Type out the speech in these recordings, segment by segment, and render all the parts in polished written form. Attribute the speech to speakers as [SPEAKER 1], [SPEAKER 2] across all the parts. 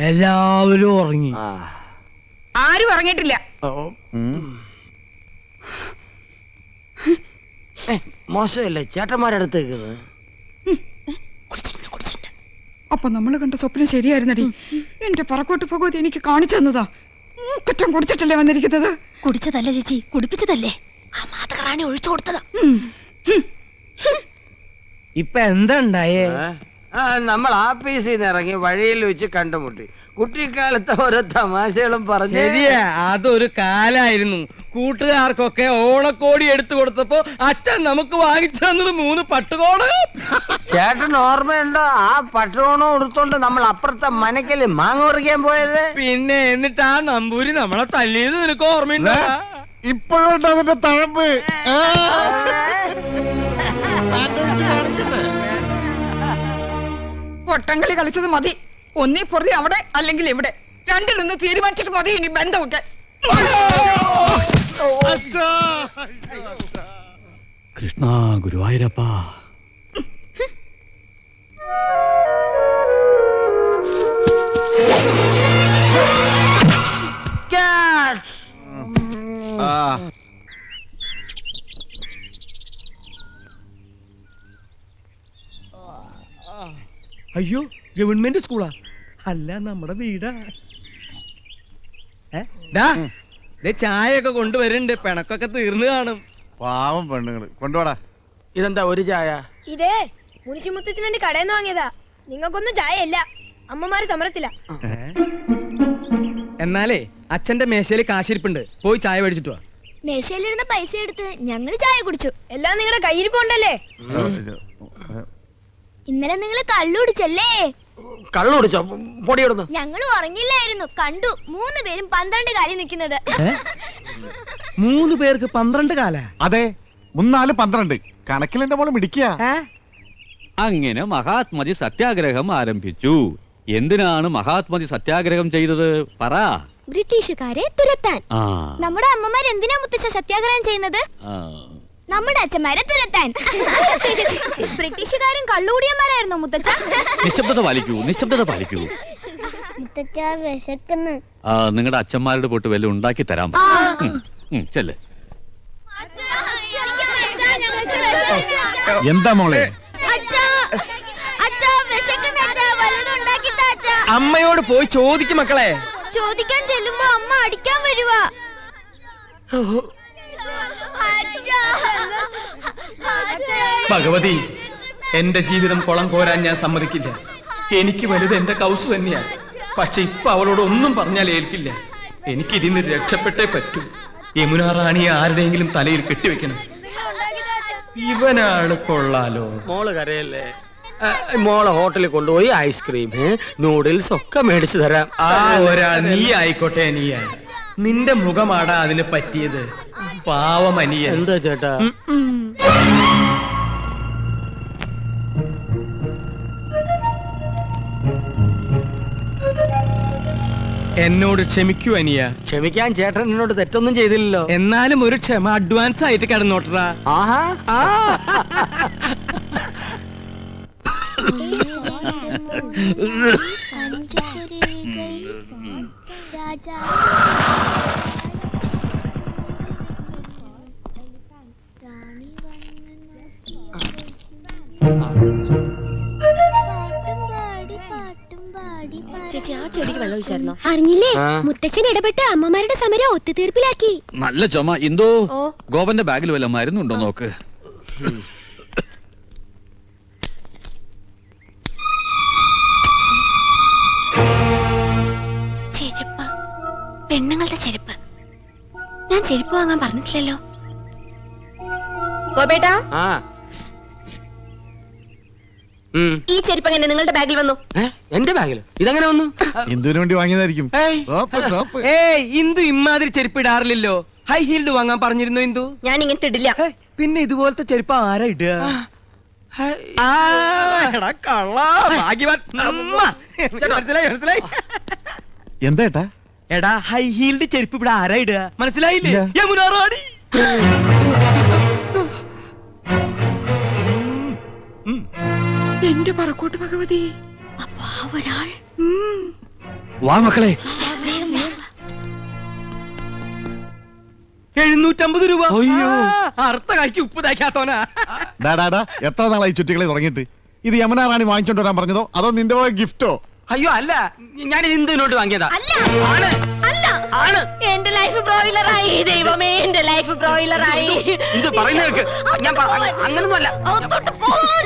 [SPEAKER 1] എല്ലാവരും ഉറങ്ങി.
[SPEAKER 2] ആരും ഉറങ്ങിയിട്ടില്ല.
[SPEAKER 1] മോശമല്ലേ ചേട്ടന്മാരടുത്തേക്കുന്നത്?
[SPEAKER 2] അപ്പൊ നമ്മള് കണ്ട സ്വപ്നം ശരിയായിരുന്നടി. എന്റെ പറക്കോട്ട് ഭഗവതി എനിക്ക് കാണിച്ചു തന്നതാ. കുറ്റം കുടിച്ചിട്ടല്ലേ വന്നിരിക്കുന്നത്?
[SPEAKER 3] കുടിച്ചതല്ല ചേച്ചി, കുടിപ്പിച്ചതല്ലേ. ആ മാതകറാണി ഒഴിച്ചു കൊടുത്തതാ.
[SPEAKER 1] ഇപ്പൊ എന്താ ഉണ്ടായേ?
[SPEAKER 4] നമ്മൾ ആഫീസിൽ നിന്ന് ഇറങ്ങി വഴിയിൽ വെച്ച് കണ്ടുമുട്ടി. കുട്ടിക്കാലത്തെ ഓരോ തമാശകളും പറഞ്ഞു.
[SPEAKER 1] ശരിയാ, അതൊരു കാലായിരുന്നു. കൂട്ടുകാർക്കൊക്കെ ഓണക്കോടി എടുത്തു കൊടുത്തപ്പോ അച്ഛൻ നമുക്ക് വാങ്ങിച്ചു തന്നത് 3 പട്ടുകോട്.
[SPEAKER 4] ചേട്ടൻ ഓർമ്മയുണ്ടോ ആ പട്ടുകോണം എടുത്തോണ്ട് നമ്മൾ അപ്പുറത്തെ മനക്കല് മാങ്ങ പറിക്കാൻ പോയത്?
[SPEAKER 1] പിന്നെ എന്നിട്ട് ആ നമ്പൂരി നമ്മളെ തല്ലിയത് നിനക്ക് ഓർമ്മയുണ്ടോ?
[SPEAKER 5] ഇപ്പോഴും അതിന്റെ തഴമ്പ്.
[SPEAKER 2] പൊട്ടങ്കളി കളിച്ചത് മതി. ഒന്നീ പൊറുതി അവിടെ അല്ലെങ്കിൽ ഇവിടെ, രണ്ടിലൊന്ന് തീരുമാനിച്ചിട്ട് മതി ഇനി ബന്ധമൊക്കെ.
[SPEAKER 6] കൃഷ്ണ ഗുരുവായൂരപ്പ.
[SPEAKER 1] അയ്യോ, ഗവൺമെന്റ് സ്കൂളാ? അല്ല, നമ്മുടെ വീടാ. ചായയൊക്കെ കൊണ്ടുവരുന്നുണ്ട്. പിണക്കൊക്കെ തീർന്നു കാണും.
[SPEAKER 5] പാവം പെണ്ണുങ്ങള്. കൊണ്ടുപോടാ.
[SPEAKER 4] ഇതെന്താ ഒരു ചായ?
[SPEAKER 3] ഇതേ മുനിശി മുത്തച്ഛന് വേണ്ടി കടയിൽ നിന്ന് വാങ്ങിയതാ. നിങ്ങൾക്കൊന്നും ചായ ഇല്ല. അമ്മമാര് സമരത്തില്ല.
[SPEAKER 1] എന്നാലേ അച്ഛന്റെ മേശയില് കാശിരിപ്പുണ്ട്, പോയി ചായ മേടിച്ചിട്ട് വാ.
[SPEAKER 3] മേശയിലിരുന്ന പൈസ എടുത്ത് ഞങ്ങൾ ചായ കുടിച്ചു. എല്ലാം നിങ്ങളുടെ കയ്യിരിപ്പുണ്ടല്ലേ. ഇന്നലെ നിങ്ങൾ കള്ളുടിച്ചല്ലേ?
[SPEAKER 4] കള്ളു കുടിച്ചോ? പൊടിയിടുന്നു.
[SPEAKER 3] ഞങ്ങൾ ഉറങ്ങില്ലായിരുന്നു. കണ്ടു 3 പേരും 12 കാലിൽ നിൽക്കുന്നത്.
[SPEAKER 1] 3 പേർക്ക് 12 കാല?
[SPEAKER 5] അതെ, 3 4 12. കണക്കിൽ എന്റെ മോള് മിടിക്കുക.
[SPEAKER 6] അങ്ങനെ മഹാത്മജി സത്യാഗ്രഹം ആരംഭിച്ചു. എന്തിനാണ് മഹാത്മജി സത്യാഗ്രഹം ചെയ്തത് പറ?
[SPEAKER 3] ബ്രിട്ടീഷുകാരെ തുരത്താൻ. നമ്മുടെ അമ്മമാർ എന്തിനാ മുത്തച്ഛ സത്യാഗ്രഹം ചെയ്യുന്നത്? നമ്മുടെ അച്ഛന്മാരെ തുരത്താൻ. ബ്രിട്ടീഷുകാരും കള്ളുകൂടിയന്മാരായിരുന്നു മുത്തച്ഛ.
[SPEAKER 6] നിശബ്ദത പാലിക്കൂ, നിശബ്ദത പാലിക്കൂ.
[SPEAKER 3] മുത്തച്ഛ വിശക്കുന്നു.
[SPEAKER 6] നിങ്ങളുടെ അച്ഛന്മാരുടെ പോട്ട് വല്ല ഉണ്ടാക്കി തരാം. ചെല്ലേ.
[SPEAKER 5] എന്താ മോളെ?
[SPEAKER 1] അമ്മയോട് പോയി ചോദിക്കും മക്കളെ.
[SPEAKER 3] ചോദിക്കാൻ ചെല്ലുമ്പോ അമ്മ അടിക്കാൻ വരുവാ.
[SPEAKER 1] ഭഗവതി, എന്റെ ജീവിതം കുളം കോരാൻ ഞാൻ സമ്മതിക്കില്ല. എനിക്ക് വലുത് എന്റെ കൗസു തന്നെയാ. പക്ഷെ ഇപ്പൊ അവളോട് ഒന്നും പറഞ്ഞാൽ ഏൽക്കില്ല. എനിക്ക് ഇതിന് രക്ഷപ്പെട്ടേ പറ്റൂ. യമുന റാണിയെ ആരുടെയെങ്കിലും തലയിൽ കെട്ടിവെക്കണം. ഇവനാണ് കൊള്ളാലോ.
[SPEAKER 4] മോള് കരയല്ലേ? മോളെ ഹോട്ടലിൽ കൊണ്ടുപോയി ഐസ്ക്രീം നൂഡിൽസ് ഒക്കെ മേടിച്ചു തരാം.
[SPEAKER 1] ആ ഒരാൾ നീ ആയിക്കോട്ടെ. അനിയ, നിന്റെ മുഖമാടാ അതിന് പറ്റിയത്. പാവമനിയ.
[SPEAKER 4] എന്താ ചേട്ടാ?
[SPEAKER 1] എന്നോട് ക്ഷമിക്കൂ അനിയ.
[SPEAKER 4] ക്ഷമിക്കാൻ ചേട്ടൻ എന്നോട് തെറ്റൊന്നും ചെയ്തില്ലല്ലോ.
[SPEAKER 1] എന്നാലും ഒരു ക്ഷമ അഡ്വാൻസ് ആയിട്ട് കിടന്നോട്ടറാ.
[SPEAKER 4] ആഹാ.
[SPEAKER 3] ചേച്ചി, ആ ചെടിക്ക് വെള്ളം ഒഴിച്ചായിരുന്നോ? അറിഞ്ഞില്ലേ? മുത്തച്ഛൻ ഇടപെട്ട് അമ്മമാരുടെ സമരം ഒത്തുതീർപ്പിലാക്കി.
[SPEAKER 6] നല്ല ചുമ. എന്തോ ഗോപന്റെ ബാഗിൽ വല്ല മരുന്നുണ്ടോ നോക്ക്.
[SPEAKER 3] ചെരുപ്പ്, പെണ്ണുങ്ങളുടെ ചെരുപ്പ്. ഞാൻ ചെരുപ്പ് വാങ്ങാൻ പറഞ്ഞിട്ടില്ലല്ലോ. ഗോപേട്ടാ, ഈ ചെരുപ്പ് എങ്ങനെ നിങ്ങളുടെ ബാഗിൽ വന്നു?
[SPEAKER 4] എന്റെ ബാഗിൽ ഇതെങ്ങനെ വന്നു?
[SPEAKER 5] എന്തിനു വേണ്ടി വാങ്ങിയതായിരിക്കും.
[SPEAKER 1] ഇന്ദു ഇമാതിരി ചെരുപ്പ് ഇടാറില്ലല്ലോ. ഹൈ ഹീൽഡ് വാങ്ങാൻ പറഞ്ഞിരുന്നു ഇന്ദു.
[SPEAKER 3] ഞാൻ ഇങ്ങനത്തെ ഇടില്ല.
[SPEAKER 1] പിന്നെ ഇതുപോലത്തെ ചെരുപ്പ് ആരാ ഇടുക?
[SPEAKER 5] എന്താ?
[SPEAKER 1] എടാ, ഹൈ ഹീൽഡ് ചെരുപ്പ് ഇവിടെ ആരാ ഇടുക? മനസ്സിലായില്ലേ? യമുന റാണി.
[SPEAKER 2] എന്റെ പറക്കോട്ട് ഭഗവതി.
[SPEAKER 3] അപ്പൊ ആ ഒരാൾ
[SPEAKER 6] വാ മക്കളെ.
[SPEAKER 1] 750 രൂപ.
[SPEAKER 6] അയ്യോ.
[SPEAKER 1] അർത്ഥ കായ്ക്ക് ഉപ്പ് തയ്ക്കാത്തോനാ.
[SPEAKER 5] ഡാടാ എത്ര നാളായി ചുറ്റികളെ തുടങ്ങിയിട്ട്? ഇത് യമുന റാണി വാങ്ങിച്ചോണ്ട് വരാൻ പറഞ്ഞതോ അതോ നിന്റെ ഗിഫ്റ്റോ?
[SPEAKER 4] അയ്യോ അല്ല, ഞാൻ ഇന്ദുവിനോട്ട് വാങ്ങിയതാ.
[SPEAKER 3] അല്ല
[SPEAKER 4] ആണ്
[SPEAKER 3] അല്ല
[SPEAKER 4] ആണ്.
[SPEAKER 3] എന്റെ ലൈഫ് ബ്രോയിലറായി. ദൈവമേ, എന്റെ ലൈഫ് ബ്രോയിലറായി.
[SPEAKER 4] ഇന്ദു പറയുന്നത് കേൾക്ക്. ഞാൻ അങ്ങനൊന്നും അല്ല.
[SPEAKER 3] അകത്തോട്ട് പോവാൻ.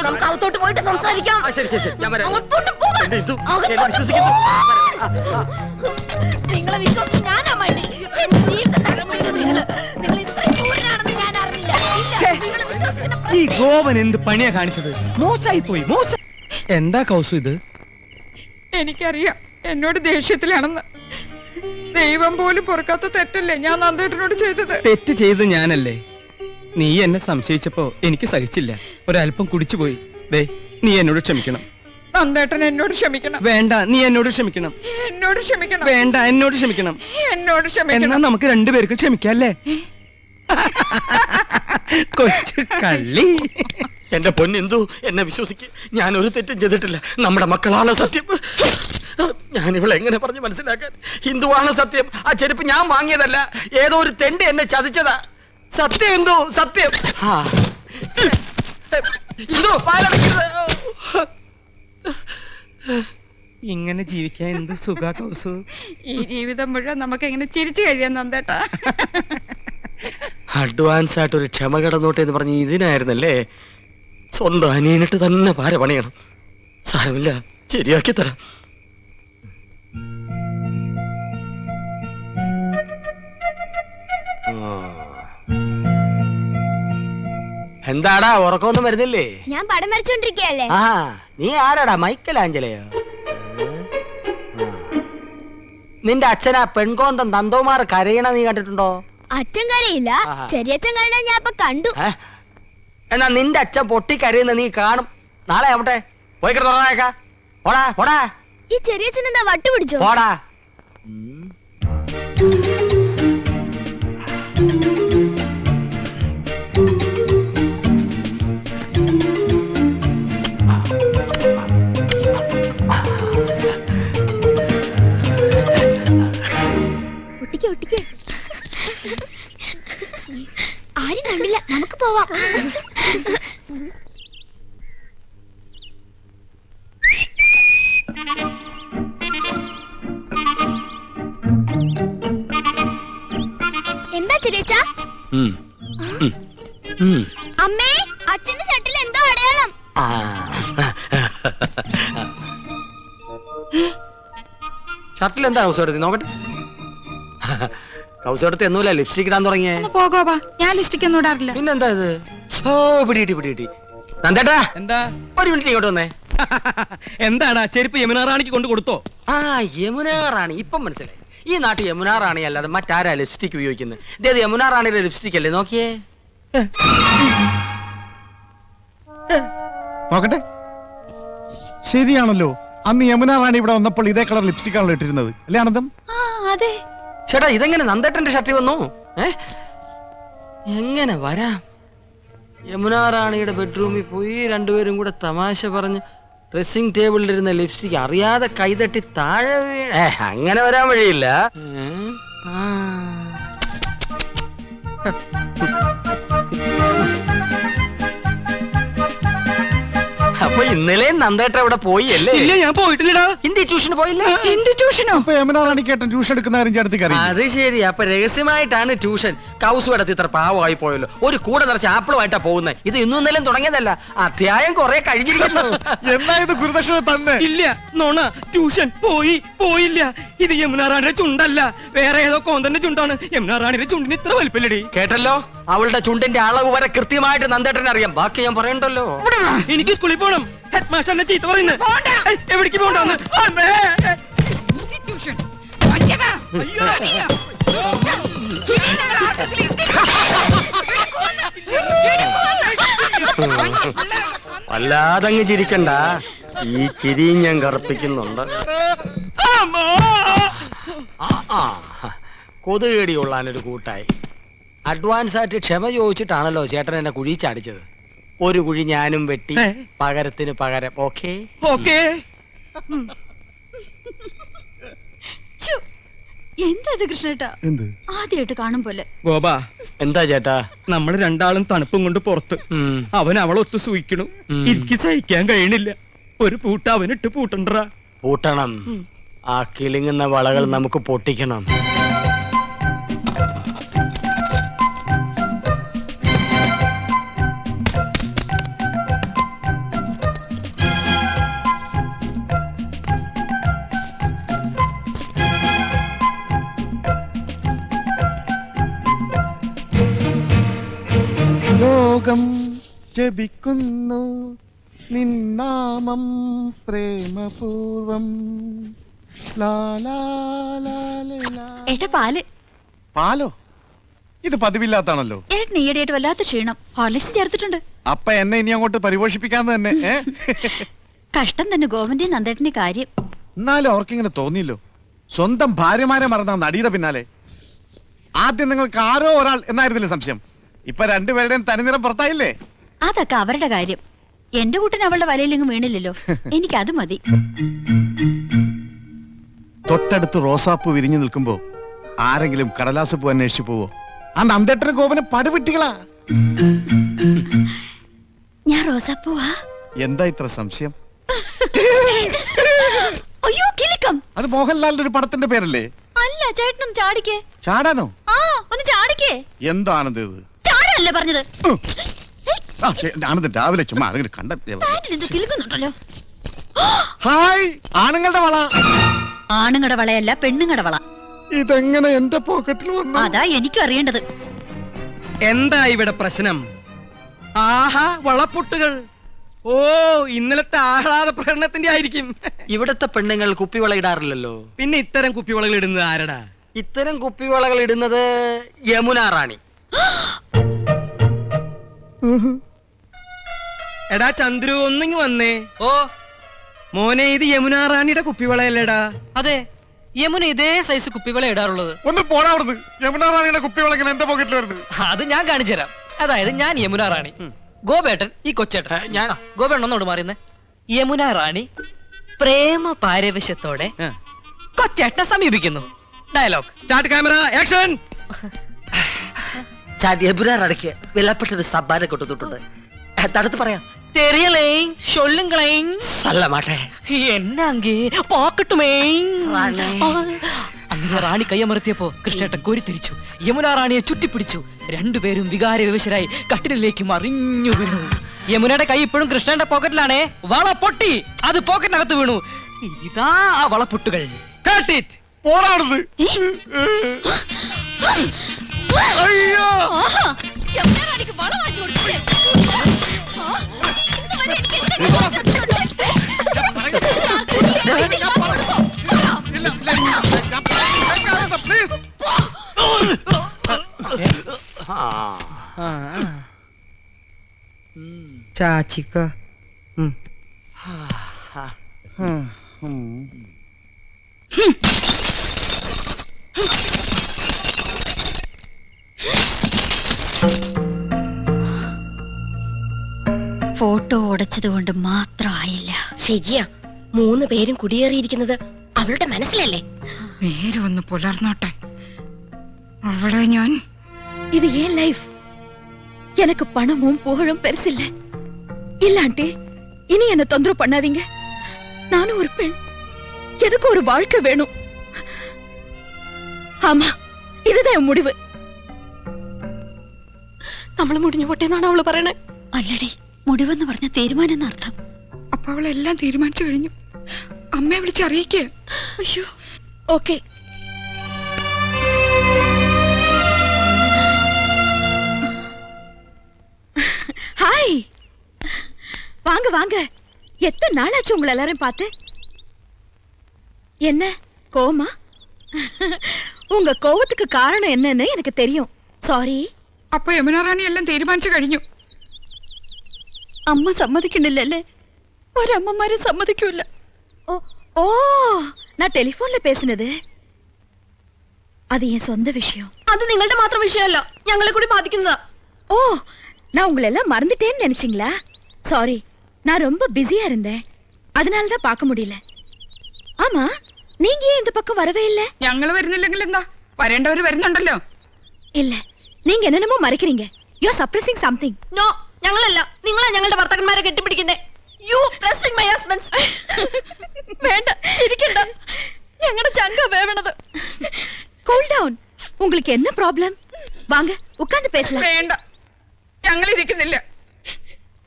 [SPEAKER 3] നമുക്ക് അകത്തോട്ട് പോയിട്ട് സംസാരിക്കാം.
[SPEAKER 4] ശരി ശരി ശരി, ഞാൻ വരാം.
[SPEAKER 3] അകത്തോട്ട് പോവാൻ.
[SPEAKER 4] എന്റെ ഇന്ദു, എന്നെ
[SPEAKER 3] അകത്തോട്ട്
[SPEAKER 4] വിശ്വസിക്കുന്നു.
[SPEAKER 3] നിങ്ങളെ വിശ്വാസം ഞാനാ മതി. എന്റെ ജീവിതം നശിപ്പിച്ചു നിങ്ങൾ. നിങ്ങൾ ഇത്ര ക്രൂരനാണെന്ന് ഞാൻ അറിഞ്ഞില്ല. ഇല്ല, നിങ്ങളെ വിശ്വസിക്കുന്ന
[SPEAKER 1] ഈ ഗോപൻ എന്ത് പണിയാ കാണിച്ചത്? മോശമായി പോയി. എന്താ കൗസു ഇത്?
[SPEAKER 2] എനിക്കറിയാം എന്നോട് ദേഷ്യത്തിലാണെന്ന്. ദൈവം പോലും പൊറുക്കാത്ത തെറ്റല്ലേ ഞാൻ നന്ദേട്ടനോട് ചെയ്തത്.
[SPEAKER 1] തെറ്റ് ചെയ്ത് ഞാനല്ലേ? നീ എന്നെ സംശയിച്ചപ്പോ എനിക്ക് സഹിച്ചില്ല. ഒരല്പം കുടിച്ചുപോയി. ദേ, നീ എന്നോട് ക്ഷമിക്കണം.
[SPEAKER 2] നന്ദേട്ടൻ എന്നോട് ക്ഷമിക്കണം.
[SPEAKER 1] വേണ്ട, നീ എന്നോട് ക്ഷമിക്കണം.
[SPEAKER 2] എന്നോട് ക്ഷമിക്കണം.
[SPEAKER 1] വേണ്ട, എന്നോട് ക്ഷമിക്കണം.
[SPEAKER 2] എന്നോട്
[SPEAKER 1] എന്നാ
[SPEAKER 2] ക്ഷമിക്കണം.
[SPEAKER 1] നമുക്ക് രണ്ടുപേർക്കും ക്ഷമിക്കല്ലേ? കൊച്ചു കള്ളി.
[SPEAKER 4] എന്റെ പൊന്നെന്തു, എന്നെ വിശ്വസിക്ക്. ഞാൻ ഒരു തെറ്റും ചെയ്തിട്ടില്ല. നമ്മുടെ മക്കളാണ് സത്യം. ഞാൻ ഇവളെ എങ്ങനെ പറഞ്ഞ് മനസ്സിലാക്കാൻ? ഹിന്ദുവാണ് സത്യം. ആ ചെരുപ്പ് ഞാൻ വാങ്ങിയതല്ല. ഏതോ ഒരു തെണ്ട് എന്നെ ചതിച്ചതാ. സത്യം എന്തോ സത്യം. ഹിന്ദു പാലടക്കരുത്.
[SPEAKER 1] ഇങ്ങനെ ജീവിക്കാൻ എന്ത് സുഖ കൗസു.
[SPEAKER 2] ഈ ജീവിതം മുഴുവൻ നമുക്ക് എങ്ങനെ ചിരിച്ചു കഴിയാൻ നന്ദേട്ടാ.
[SPEAKER 4] അഡ്വാൻസ് ആയിട്ട് ഒരു ക്ഷമ കിടന്നോട്ടെ എന്ന് പറഞ്ഞ് ഇതിനായിരുന്നല്ലേ? സ്വന്തം അനിയനിട്ട് തന്നെ പാര പണിയണം. സാരമില്ല, ശരിയാക്കി തരാം. എന്താടാ, ഉറക്കമൊന്നും വരുന്നില്ലേ?
[SPEAKER 3] ഞാൻ പടം വരച്ചോണ്ടിരിക്കയല്ലേ.
[SPEAKER 4] ആ, നീ ആരാടാ? മൈക്കലാഞ്ചലയോ? നിന്റെ അച്ഛനാ പെൺകോന്തം നന്ദോമാർ കരയണ നീ കണ്ടിട്ടുണ്ടോ?
[SPEAKER 3] അച്ഛൻ കരയില്ല,
[SPEAKER 4] ആഹാ.
[SPEAKER 3] ചെറിയച്ഛൻ കരയണ ഞാൻ ഇപ്പൊ കണ്ടു.
[SPEAKER 4] എന്നാ നിന്റെ അച്ഛൻ പൊട്ടിക്കരയുന്ന നീ കാണും. നാളെ ആവട്ടെ, പോയി കിടന്നേക്കാ. പോടാ പോടാ
[SPEAKER 3] ഈ ചെറിയച്ഛൻ എന്താ വട്ട് പിടിച്ചോ?
[SPEAKER 4] പോടാ.
[SPEAKER 3] ഒട്ടിക്ക് ഒട്ടിക്ക്. ആരും കണ്ടില്ല, നമുക്ക് പോവാം. എന്താ ചെറിയച്ഛ? അമ്മേ, അച്ഛന്റെ ഷട്ടിൽ എന്തോ അടയാളം.
[SPEAKER 4] ഷർട്ടിൽ എന്താ കൗസോടത്തി നോക്കട്ടെ. കൗസോടത്തി എന്നൂല ലിപ്സ്റ്റിക് ഇടാൻ തുടങ്ങിയേ.
[SPEAKER 2] പോകോവാ, ഞാൻ ലിസ്റ്റിക്ക് ഒന്നും ഇടാറില്ല.
[SPEAKER 4] പിന്നെന്താ ഇത്? ഓ, പിടികിട്ടി. നന്ദേട്ടാ,
[SPEAKER 1] എന്താ?
[SPEAKER 4] ഒരു മിനിറ്റ് ഇങ്ങോട്ട് വന്നേ.
[SPEAKER 1] എന്താടാ, ചെരുപ്പ് യമുന റാണിക്ക് കൊണ്ട് കൊടുത്തോ?
[SPEAKER 4] ആ, യമുന റാണി. ഇപ്പം മനസ്സിലായി. ഈ നാട്ടിൽ യമുന റാണി അല്ലാതെ മറ്റാരാ ലിപ്സ്റ്റിക് ഉപയോഗിക്കുന്നത്? ഇതേത് യമുന റാണിയുടെ ലിപ്സ്റ്റിക് അല്ലേ? നോക്കിയേ.
[SPEAKER 5] നോക്കട്ടെ, ശരിയാണല്ലോ. അന്ന് യമുന റാണി ഇവിടെ വന്നപ്പോൾ ഇതേ കളർ ലിപ്സ്റ്റിക് ആണല്ലോ ഇട്ടിരുന്നത്, അല്ലേ ആനന്ദം?
[SPEAKER 3] അതെ.
[SPEAKER 4] ചേട്ടാ, ഇതെങ്ങനെ നന്ദേട്ടന്റെ ഷർട്ടിൽ വന്നു? എങ്ങനെ വരാം? യമുന റാണിയുടെ ബെഡ്റൂമിൽ പോയി രണ്ടുപേരും കൂടെ തമാശ പറഞ്ഞ് ഡ്രസ്സിംഗ് ടേബിളിലിരുന്ന ലിപ്സ്റ്റിക് അറിയാതെ കൈതട്ടി താഴെ വീണ. അങ്ങനെ വരാൻ വഴിയില്ല. അപ്പൊ ഇന്നലെ നന്ദേട്ട ഇവിടെ പോയി അല്ലേ?
[SPEAKER 1] ഇല്ല, ഞാൻ പോയിട്ടില്ലടാ.
[SPEAKER 4] ഹിന്ദി ട്യൂഷന് പോയില്ല.
[SPEAKER 2] എന്ത് ട്യൂഷനോ?
[SPEAKER 5] അപ്പൊ യമുന റാണിക്കേട്ടൻ ട്യൂഷൻ എടുക്കുന്ന കാര്യം ചേട്ടത്തിക്ക് അറിയാം.
[SPEAKER 4] അത് ശരി. അപ്പൊ രഹസ്യമായിട്ടാണ് ട്യൂഷൻ. കൗസു കിടത്തി ഇത്ര പാവമായി പോയല്ലോ. ഒരു കൂടെ നിറച്ച് ആപ്പിളുമായിട്ടാ പോകുന്നത്. ഇത് ഇന്നും ഇന്നലെയും തുടങ്ങിയതല്ല, അധ്യായം കുറെ കഴിഞ്ഞിരിക്കുന്നു.
[SPEAKER 5] എന്നാ ഇത് ഗുരുദക്ഷിണ തന്നെ?
[SPEAKER 1] ഇല്ല, നോണ. ട്യൂഷൻ പോയില്ല. ഇത് യമുന റാണിയുടെ ചുണ്ടല്ല, വേറെ ഏതോ കോന്തന്റെ ചുണ്ടാണ്. യമുന റാണിയുടെ ചുണ്ടിന് ഇത്ര വലിപ്പല്ലടി.
[SPEAKER 4] കേട്ടല്ലോ, അവളുടെ ചുണ്ടിന്റെ അളവ് വരെ കൃത്യമായിട്ട് നന്ദേട്ടനെ അറിയാം. ബാക്കി ഞാൻ പറയണ്ടല്ലോ.
[SPEAKER 1] എനിക്ക് സ്കൂളിൽ പോണം. ഹെഡ് മാസ്റ്റർ എന്നെ ചീത്ത പറയുന്നത്. എവിടേക്ക് പോകണ്ടെന്ന്?
[SPEAKER 2] ട്യൂഷൻ വഞ്ചക. അയ്യോ.
[SPEAKER 4] വല്ലാതങ്ങ് ചിരിക്കണ്ട. ഈ ചിരിയും ഞാൻ കറുപ്പിക്കുന്നുണ്ട്. കൊതുകേടി കൊള്ളാനൊരു കൂട്ടായി. അഡ്വാൻസ് ആയിട്ട് ക്ഷമ ചോദിച്ചിട്ടാണല്ലോ ചേട്ടൻ എന്നെ കുഴി ചാടിച്ചത്. ഒരു കുഴി ഞാനും വെട്ടി, പകരത്തിന് പകരം. ഓക്കേ.
[SPEAKER 7] എന്താ ഇത് കൃഷ്ണേട്ടാ?
[SPEAKER 5] എന്ത്
[SPEAKER 7] ആദ്യമായിട്ട് കാണും പോലെ.
[SPEAKER 1] ഗോപാ,
[SPEAKER 4] എന്താ ചേട്ടാ?
[SPEAKER 1] നമ്മൾ രണ്ടാളും തണുപ്പും കൊണ്ട് പുറത്ത്. അവൻ അവളൊത്ത് സൂയിക്കണു. എനിക്ക് സഹിക്കാൻ കഴിയണില്ല. ഒരു പൂട്ട അവനിട്ട് പൂട്ടണ്ടറാ.
[SPEAKER 4] പൂട്ടണം. ആ കിളിങ്ങുന്ന വളകൾ നമുക്ക് പൊട്ടിക്കണം.
[SPEAKER 5] ലോകം ജപിക്കുന്നു നിന്നാമം പ്രേമപൂർവം.
[SPEAKER 7] ഏട്ടാ പാല്.
[SPEAKER 5] പാലോ? ഇത് പതിവില്ലാത്താണല്ലോ.
[SPEAKER 7] ഏട്ടൻ ഈയിടെയായിട്ട് വല്ലാത്ത ക്ഷീണം. ഹോർലിക്സ് ചേർത്തിട്ടുണ്ട്.
[SPEAKER 5] അപ്പ എന്നെ ഇനി അങ്ങോട്ട് പരിപോഷിപ്പിക്കാന്ന് തന്നെ.
[SPEAKER 7] കഷ്ടം തന്നെ ഗോവിന്റെയും നന്ദേട്ടന്റെ കാര്യം.
[SPEAKER 5] എന്നാലും അവർക്കിങ്ങനെ തോന്നിയില്ലോ. സ്വന്തം ഭാര്യമാരെ മറന്ന നടിയുടെ പിന്നാലെ. ആദ്യം നിങ്ങൾക്ക് ആരോ ഒരാൾ എന്നായിരുന്നില്ലേ സംശയം? ഇപ്പൊ രണ്ടുപേരുടെയും തനിനിറം പുറത്തായില്ലേ?
[SPEAKER 7] അതൊക്കെ അവരുടെ കാര്യം. എന്റെ കൂട്ടിന് അവളുടെ വലയിലെങ്ങും വീണില്ലല്ലോ. എനിക്കത് മതി.
[SPEAKER 5] തൊട്ടടുത്ത് റോസാപ്പൂ വിരിഞ്ഞു നിൽക്കുമ്പോ ആരെങ്കിലും കടലാസ് പൂ അന്വേഷിച്ചു പോവോ? ആ നന്ദേട്ടനും ഗോപനും പടുവിട്ടികളാ.
[SPEAKER 7] ഞാൻ റോസാപ്പൂവാ.
[SPEAKER 5] എന്താ ഇത്ര സംശയം?
[SPEAKER 7] അയ്യോ കിലുക്കം.
[SPEAKER 5] അത് മോഹൻലാലിന്റെ ഒരു പടത്തിന്റെ പേരല്ലേ?
[SPEAKER 7] അല്ല, ചേട്ടനും ചാടിക്കേ.
[SPEAKER 5] ചാടാനോ?
[SPEAKER 7] ആ, ഒന്ന് ചാടിക്കേ.
[SPEAKER 5] എന്താണെന്ന് ഇത്?
[SPEAKER 7] ചാടല്ലേ പറഞ്ഞത്?
[SPEAKER 5] ആനന്ദ് രാവിലെ ചുമ്മാ ആരെങ്കിലും കണ്ട.
[SPEAKER 7] കിലുക്കുന്നുണ്ടല്ലോ.
[SPEAKER 5] ഹായ്, ആണുങ്ങളുടെ വള.
[SPEAKER 7] ആണുങ്ങളുടെ വളയല്ല, പെണ്ണുങ്ങളുടെ വള.
[SPEAKER 5] ഇതെങ്ങനെ എന്റെ പോക്കറ്റിൽ വന്നു?
[SPEAKER 7] അതാ എനിക്കും അറിയേണ്ടത്.
[SPEAKER 1] എന്താ ഇവിടെ പ്രശ്നം? ആഹാ, വളപ്പൊട്ടുകൾ. ഓ, ഇന്നലത്തെ ആഹ്ലാദ പ്രകടനത്തിന്റെ ആയിരിക്കും.
[SPEAKER 4] ഇവിടത്തെ പെണ്ണുങ്ങൾ കുപ്പിവള ഇടാറില്ലല്ലോ.
[SPEAKER 1] പിന്നെ ഇത്തരം കുപ്പിവളകൾ ഇടുന്നത് ആരടാ?
[SPEAKER 4] ഇത്തരം കുപ്പിവളകൾ ഇടുന്നത് യമുന റാണി.
[SPEAKER 1] എടാ ചന്ദ്രു, ഒന്നിങ്ങ് വന്നേ. ഓ മോനെ, ഇത് യമുന റാണിയുടെ കുപ്പിവളയല്ലേടാ?
[SPEAKER 8] അതെ, യമുന ഇതേ സൈസ് കുപ്പിവള ഇടാറുള്ളത്.
[SPEAKER 5] ഒന്ന് പോടാ അവിടുന്ന്. യമുന റാണിയുടെ കുപ്പിവള ഇങ്ങനെ എന്റെ പോക്കറ്റിൽ വരുന്നത്.
[SPEAKER 8] അത് ഞാൻ കാണിച്ചു തരാം. അതായത് ഞാൻ യമുന റാണി, ഗോപേട്ടൻ ഈ കൊച്ചേട്ടൻ. ഞാൻ ഗോപേട്ടൻ ഒന്നോട് മാറിയുന്നേ. യമുന റാണി പ്രേമ പാരവശ്യത്തോടെ കൊച്ചേട്ടനെ സമീപിക്കുന്നു. Dialogue
[SPEAKER 1] start, camera, action.
[SPEAKER 8] Yamuna റാണിക്ക് വിലപ്പെട്ടൊരു സമ്മാനം കൊടുത്തിട്ടുണ്ട്. തടുത്ത് പറയാം. தெரியலேன் சொல்லுங்களேன். சொல்ல மாட்டேன். എന്നാങ്കി പോക്കട്ടുമേ. അങ്ങനെ റാണി കയ്യമർത്തിയപ്പോ കൃഷ്ണേട്ടൻ കോരിത്തിരിച്ചു. യമുന റാണിയെ ചുറ്റിപ്പിടിച്ചു. രണ്ടുപേരും വികാര വിവശരായി കട്ടിലേക്ക് മറിഞ്ഞു വീണു. യമുനയുടെ കൈ ഇപ്പോഴും കൃഷ്ണന്റെ പോക്കറ്റിലാണേ. വള പൊട്ടി, അത് പോക്കറ്റിനകത്ത് വീണു. ഇതാ ആ വളപ്പൊട്ടുകൾ.
[SPEAKER 5] പോടാടുന്നത്. അയ്യോ,
[SPEAKER 7] യമുന റാണിക്ക് വള വാങ്ങിച്ചു കൊടുത്തു.
[SPEAKER 1] ചാച്ചിക്ക
[SPEAKER 7] ഫോട്ടോ ഉടച്ചത് കൊണ്ട് മാത്രം ആയില്ല.
[SPEAKER 3] ശരിയാ, 3 പേരും കുടിയേറിയിരിക്കുന്നത് അവളുടെ മനസ്സിലല്ലേ?
[SPEAKER 2] നേരെ ഒന്ന് പുലർന്നോട്ടെ. അവളെ ഞാൻ
[SPEAKER 3] இது ஏன் லைஃப்? எனக்கு பணமும் புகழும் பெருசில்ல. இல்ல ஆண்டி, இனி என்ன தொந்தரவு பண்ணாதீங்க. நானும் ஒரு பெண், எனக்கு ஒரு வாழ்க்கை வேணும். ஆமா, இதுதான் என் முடிவு. നമ്മള് മുടിഞ്ഞു പൊട്ടേന്നാണ് അവള് പറയണേ.
[SPEAKER 7] അല്ലടി, മുടിവെന്ന് പറഞ്ഞ തീരുമാനം എന്നർത്ഥം.
[SPEAKER 2] അപ്പൊ അവളെല്ലാം തീരുമാനിച്ചു കഴിഞ്ഞു. അമ്മയെ വിളിച്ചറിയിക്കേ.
[SPEAKER 3] അയ്യോ, ഓക്കെ. ஹாய், வாங்க வாங்க. எத்தனை நாளாச்சு உங்களை எல்லாரும் பார்த்து? என்ன கோவமா? உங்க கோவத்துக்கு காரணம் என்னன்னு எனக்கு தெரியும். சாரி.
[SPEAKER 2] അപ്പൊ യമുന റാണി എല്ലാം തീരുമാനിച്ചു കഴിഞ്ഞു.
[SPEAKER 3] അമ്മ സമ്മതിക്കണില്ലല്ലേ? ഒരമ്മമാരും സമ്മതിക്കൂല. ഓ ഓ, நான் ടെലിഫോണിൽ பேசினது அது என் சொந்த விஷயம். அது നിങ്ങളുടെ മാത്രം விஷയമല്ല, ഞങ്ങളെ കൂടി ബാധിക്കുന്നതാ. ஓ, நான் உங்களை எல்லாம் மறந்துட்டேன்னு நினைச்சீங்களா? சாரி, நான் ரொம்ப பிஸியா இருந்தேன், அதனால தான் பார்க்க முடியல. ஆமா, நீங்க ஏன் இந்த பக்கம் வரவே இல்ல?
[SPEAKER 2] ഞങ്ങൾ വരുന്നില്ലെങ്കിൽ എന്താ, വരേണ്ടവര് വരുന്നുണ്ടല്ലോ.
[SPEAKER 3] ഇല്ല, നീங்க എന്നോ മറக்கிறீங்க. You are surprising something. No, ഞങ്ങളല്ല, നിങ്ങളാ ഞങ്ങളുടെ ഭർത്താക്കന്മാരെ കെട്ടിപ്പിടിക്കുന്നേ. You pressing my husbands. വേണ്ട, ചിരിക്കണ്ട. ഞങ്ങളുടെ ചങ്ക വേവണത്. Cool down. உங்களுக்கு என்ன ப்ராப்ளம்? வாங்க உட்கார்ந்து பேசலாம்.
[SPEAKER 2] വേണ്ട, ഞങ്ങൾ ഇരിക്കുന്നില്ല.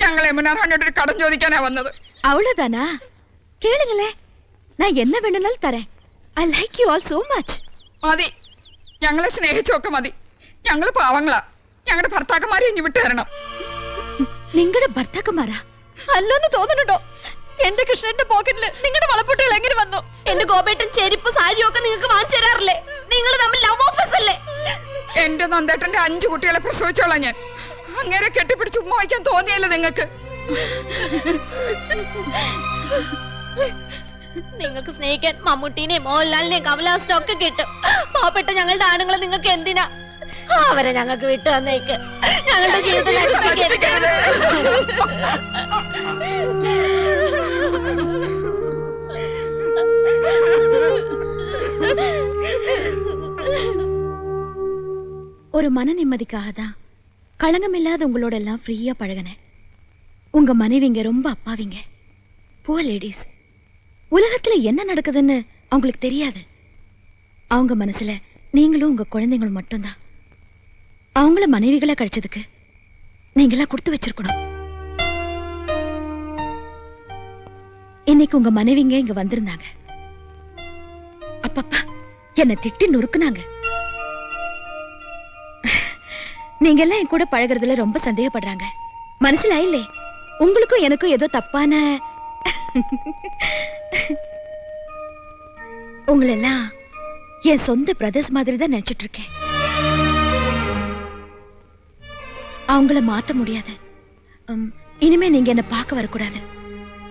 [SPEAKER 2] ഞങ്ങൾ യമുന റാണിയോട് ഒരു കടം ചോദിക്കാനാ വന്നത്.
[SPEAKER 3] அவ்வளவுதானா? கேளுங்களே, நான் என்ன வேணும்னாலும் தரேன். I like you all so much.
[SPEAKER 2] മതി, ഞങ്ങളെ സ്നേഹിച്ചൊക്കെ മതി. ഞങ്ങൾ പാവങ്ങളാ. ഞങ്ങളുടെ ഭർത്താക്കന്മാരെ ഇനി വിട്ടു തരണം.
[SPEAKER 3] നിങ്ങളുടെ ഭർത്താക്കന്മാരാ? അല്ലെന്ന് തോന്നുന്നുണ്ടോ? എന്റെ കൃഷ്ണന്റെ പോക്കറ്റില് നിങ്ങളുടെ വളപ്പൊട്ടുകൾ എങ്ങനെ വന്നു? എന്റെ ഗോപേട്ടൻ ചെരുപ്പ് സാരിയും ഒക്കെ നിങ്ങൾക്ക് വാങ്ങിച്ചു തരാറില്ലേ? നിങ്ങൾ തമ്മിൽ ലവ് ഓഫീസ് അല്ലേ?
[SPEAKER 2] എന്റെ നന്ദേട്ടന്റെ 5 കുട്ടികളെ പ്രസവിച്ചോളാം ഞാൻ. അങ്ങനെ കെട്ടിപ്പിടിച്ച് ഉമ്മ വയ്ക്കാൻ തോന്നിയല്ലോ നിങ്ങൾക്ക്?
[SPEAKER 3] നിങ്ങൾക്ക് സ്നേഹിക്കാൻ മമ്മൂട്ടിനെയും മോഹൻലാലിനെയും കമലഹാസനും ഒക്കെ കിട്ടും. പാവപ്പെട്ട ഞങ്ങളുടെ ആണുങ്ങളെ നിങ്ങൾക്ക് എന്തിനാ? അവരെ ഞങ്ങൾക്ക് വിട്ടു തന്നേക്ക്. ഞങ്ങളുടെ ജീവിതം നശിപ്പിക്കരുത്. ஒரு மன நிம்மதிக்காக தான் களங்கமில்லாத உங்களோட எல்லாம் ஃப்ரீயா பழகினேன். உங்க மனைவிங்க ரொம்ப அப்பாவிங்க, புவர் லேடிஸ். உலகத்துல என்ன நடக்குதுன்னு அவங்களுக்கு தெரியாது. அவங்க மனசுல நீங்களும் உங்க குழந்தைங்களும் மட்டும்தான். அவங்கள மனைவிகளை கிடைச்சதுக்கு நீங்களா கொடுத்து வச்சிருக்கணும். இன்னைக்கு உங்க மனைவிங்க இங்க வந்திருந்தாங்க. அப்பப்பா என்ன திட்டி நொறுக்குனாங்க. நீங்க எல்லாம் என் கூட பழகுறதுல ரொம்ப சந்தேகப்படுறாங்க. மனசுல இல்லே, உங்களுக்கும் எனக்கும் ஏதோ தப்பான உங்களெல்லாம் என் சொந்த பிரதர்ஸ் மாதிரி தான் நினைச்சிட்டு இருக்கேன். அவங்கள மாத்த முடியாது. இனிமே நீங்க என்ன பார்க்க வரக்கூடாது.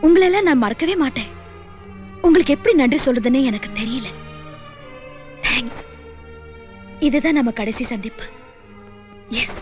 [SPEAKER 3] உங்களெல்லாம் நான் மறக்கவே மாட்டேன். உங்களுக்கு எப்படி நன்றி சொல்றதுன்னு எனக்கு தெரியல. தேங்க்ஸ். இதுதான் நம்ம கடைசி சந்திப்பு. எஸ்.